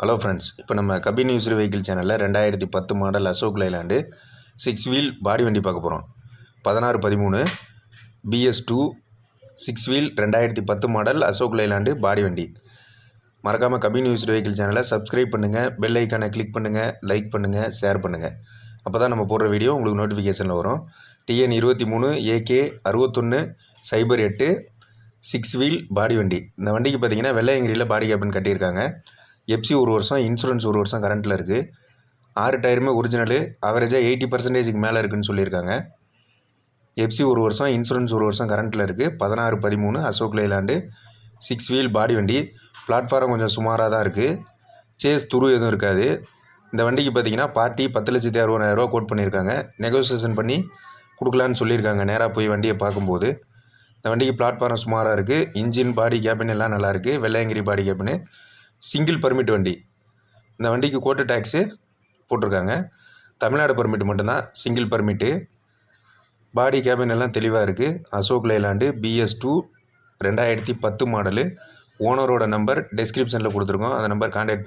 Hello friends, இப்போ நம்ம கபின் used vehicle சேனலில் 2010 model Ashok Leyland 6 wheel body வண்டி பார்க்க போகிறோம். 1613 BS2 6 wheel 2010 model Ashok Leyland body வண்டி. மறக்காமல் கபின் யூஸ்டு வெஹிக்கிள் சேனலை சப்ஸ்கிரைப் பண்ணுங்கள், பெல் ஐக்கானை கிளிக் பண்ணுங்கள், லைக் பண்ணுங்கள், ஷேர் பண்ணுங்கள். அப்போ தான் நம்ம போடுற வீடியோ உங்களுக்கு நோட்டிஃபிகேஷனில் வரும். TN 23 AK 6108 6 வீல் பாடி வண்டி. இந்த வண்டிக்கு பார்த்தீங்கன்னா வெள்ளையங்கிரியில் பாடி கேபின் கட்டியிருக்காங்க. எஃப்சி 1 வருஷம், இன்சூரன்ஸ் 1 வருஷம் கரண்ட்டில் இருக்குது. 6 டயருமே ஒரிஜினலு, அவரேஜாக 80% மேலே இருக்குதுன்னு சொல்லியிருக்காங்க. எஃப்சி 1 வருஷம், இன்சூரன்ஸ் 1 வருஷம் கரண்ட்டில் இருக்குது. 1613 அசோக் லைலாண்டு 6 வீல் பாடி வண்டி. பிளாட்ஃபாரம் கொஞ்சம் சுமாராக தான் இருக்குது. சேஸ் துரு எதுவும் இருக்காது. இந்த வண்டிக்கு பார்த்தீங்கன்னா பார்ட்டி 10,60,000 கோட் பண்ணியிருக்காங்க. நெகோசியேஷன் பண்ணி கொடுக்கலான்னு சொல்லியிருக்காங்க நேராக போய் வண்டியை பார்க்கும்போது. இந்த வண்டிக்கு பிளாட்ஃபாரம் சுமாராக இருக்குது. இன்ஜின், பாடி கேபின் எல்லாம் நல்லாயிருக்கு. Velliangiri body cabin. Single permit வண்டி. இந்த வண்டிக்கு கோட்டு டேக்ஸு போட்டிருக்காங்க. தமிழ்நாடு பர்மிட் மட்டும்தான், சிங்கிள் பர்மிட்டு. பாடி கேபின் எல்லாம் தெளிவாக இருக்குது. Ashok Leyland BS2 2010 model. ஓனரோட நம்பர் டெஸ்கிரிப்ஷனில் கொடுத்துருக்கோம். அந்த நம்பர் கான்டாக்ட் பண்ணி